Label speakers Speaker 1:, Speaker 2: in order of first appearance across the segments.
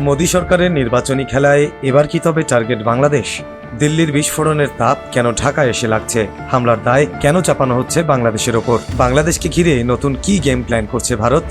Speaker 1: মোদী সরকারের নির্বাচনী খেলায় এবার কি তবে টার্গেট বাংলাদেশ? দিল্লির বিস্ফোরণের তাপ কেন ঢাকায় এসে লাগছে? হামলার দায় কেন চাপানো হচ্ছে বাংলাদেশের ওপর? বাংলাদেশকে ঘিরে নতুন কি গেম প্ল্যান করছে ভারত?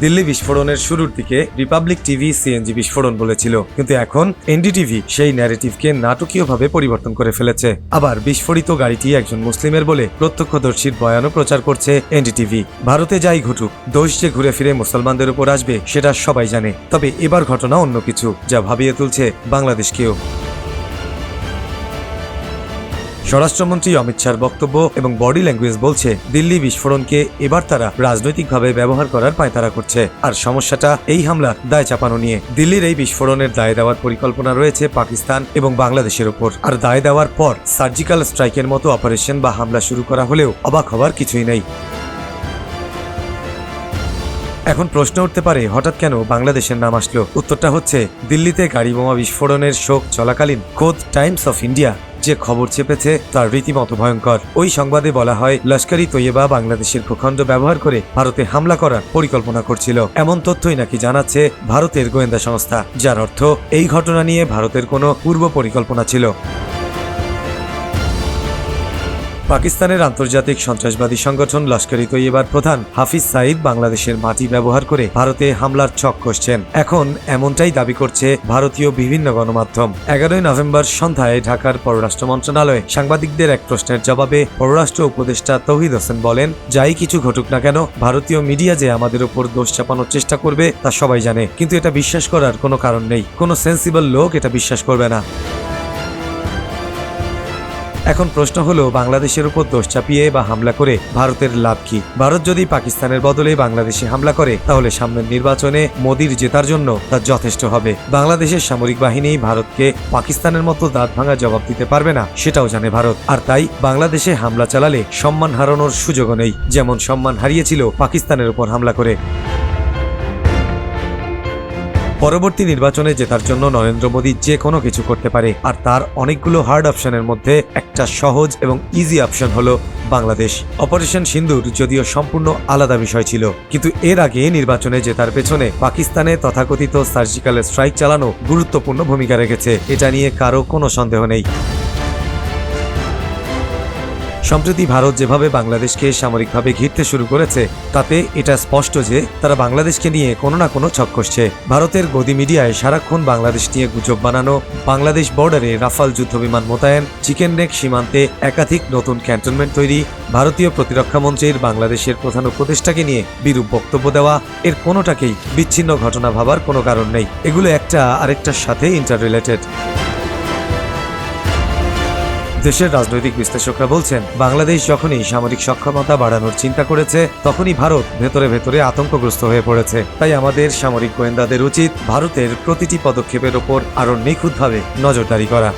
Speaker 1: দিল্লি বিস্ফোরণের শুরুর দিকে রিপাবলিক টিভি সিএনজি বিস্ফোরণ বলেছিল, কিন্তু এখন এনডিটিভি সেই ন্যারেটিভকে নাটকীয়ভাবে পরিবর্তন করে ফেলেছে। আবার বিস্ফোরিত গাড়িটি একজন মুসলিমের বলে প্রত্যক্ষদর্শীর বয়ানও প্রচার করছে এনডিটিভি। ভারতে যাই ঘটুক, দোষ যে ঘুরে ফিরে মুসলমানদের উপর আসবে সেটা সবাই জানে। তবে এবার ঘটনা অন্য কিছু, যা ভাবিয়ে তুলছে বাংলাদেশকেও। স্বরাষ্ট্রমন্ত্রী অমিত শাহর বক্তব্য এবং বডি ল্যাঙ্গুয়েজ বলছে, দিল্লি বিস্ফোরণকে এবার তারা রাজনৈতিকভাবে ব্যবহার করার পায়তারা করছে। আর সমস্যাটা এই হামলার দায় চাপানো নিয়ে। দিল্লির এই বিস্ফোরণের দায় দেওয়ার পরিকল্পনা রয়েছে পাকিস্তান এবং বাংলাদেশের উপর। আর দায় দেওয়ার পর সার্জিক্যাল স্ট্রাইকের মতো অপারেশন বা হামলা শুরু করা হলেও অবাক হবার কিছুই নেই। এখন প্রশ্ন উঠতে পারে, হঠাৎ কেন বাংলাদেশের নাম আসলো? উত্তরটা হচ্ছে, দিল্লিতে গাড়ি বোমা বিস্ফোরণের শোক চলাকালীন খোদ টাইমস অফ ইন্ডিয়া যে খবর চেপেছে তার রীতিমতো ভয়ঙ্কর। ওই সংবাদে বলা হয়, লস্কর-ই তৈয়বা বাংলাদেশের ভূখণ্ড ব্যবহার করে ভারতে হামলা করার পরিকল্পনা করছিল। এমন তথ্যই নাকি জানাচ্ছে ভারতের গোয়েন্দা সংস্থা, যার অর্থ এই ঘটনা নিয়ে ভারতের কোনো পূর্ব পরিকল্পনা ছিল। পাকিস্তানের আন্তর্জাতিক সন্ত্রাসবাদী সংগঠন লস্কর-ই তৈয়বার প্রধান হাফিজ সাঈদ বাংলাদেশের মাটি ব্যবহার করে ভারতে হামলার ছক কষছেন। এখন এমনটাই দাবি করছে ভারতীয় বিভিন্ন গণমাধ্যম। 11 নভেম্বর সন্ধ্যায় ঢাকার পররাষ্ট্র মন্ত্রণালয়ে সাংবাদিকদের এক প্রশ্নের জবাবে পররাষ্ট্র উপদেষ্টা তৌহিদ হোসেন বলেন, যাই কিছু ঘটুক না কেন, ভারতীয় মিডিয়া যে আমাদের উপর দোষ চাপানোর চেষ্টা করবে তা সবাই জানে, কিন্তু এটা বিশ্বাস করার কোনো কারণ নেই। কোনো সেন্সিবল লোক এটা বিশ্বাস করবে না। এখন প্রশ্ন হলো, বাংলাদেশের উপর দোষ চাপিয়ে বা হামলা করে ভারতের লাভ কি? ভারত যদি পাকিস্তানের বদলে বাংলাদেশে হামলা করে, তাহলে সামনের নির্বাচনে মোদির জেতার জন্য তা যথেষ্ট হবে। বাংলাদেশের সামরিক বাহিনী ভারতকে পাকিস্তানের মতো দাঁত ভাঙা জবাব দিতে পারবে না, সেটাও জানে ভারত। আর তাই বাংলাদেশে হামলা চালালে সম্মান হারানোর সুযোগও নেই, যেমন সম্মান হারিয়েছিল পাকিস্তানের উপর হামলা করে। পরবর্তী নির্বাচনে জেতার জন্য নরেন্দ্র মোদী যে কোনো কিছু করতে পারে, আর তার অনেকগুলো হার্ড অপশনের মধ্যে একটা সহজ এবং ইজি অপশন হলো বাংলাদেশ। অপারেশন সিন্দুর যদিও সম্পূর্ণ আলাদা বিষয় ছিল, কিন্তু এর আগে নির্বাচনে জেতার পেছনে পাকিস্তানে তথাকথিত সার্জিক্যাল স্ট্রাইক চালানো গুরুত্বপূর্ণ ভূমিকা রেখেছে, এটা নিয়ে কারো কোনো সন্দেহ নেই। সম্প্রতি ভারত যেভাবে বাংলাদেশকে সামরিকভাবে ঘিরতে শুরু করেছে, তাতে এটা স্পষ্ট যে তারা বাংলাদেশকে নিয়ে কোনো না কোনো ছক কষছে। ভারতের গদি মিডিয়ায় সারাক্ষণ বাংলাদেশ নিয়ে গুজব বানানো, বাংলাদেশ বর্ডারে রাফাল যুদ্ধবিমান মোতায়েন, চিকেন নেক সীমান্তে একাধিক নতুন ক্যান্টনমেন্ট তৈরি, ভারতীয় প্রতিরক্ষা মন্ত্রীর বাংলাদেশের প্রধান উপদেষ্টাকে নিয়ে বিরূপ বক্তব্য দেওয়া, এর কোনোটাকেই বিচ্ছিন্ন ঘটনা ভাবার কোনো কারণ নেই। এগুলো একটা আরেকটার সাথে ইন্টার রিলেটেড। দেশের রাজনৈতিক বিশ্লেষকরা বলছেন, বাংলাদেশ যখনই সামরিক সক্ষমতা বাড়ানোর চিন্তা করেছে, তখনই ভারত ভেতরে ভেতরে আতঙ্কগ্রস্ত হয়ে পড়েছে। তাই আমাদের সামরিক গোয়েন্দাদের উচিত ভারতের প্রতিটি পদক্ষেপের ওপর আরও নিখুঁতভাবে নজরদারি করা।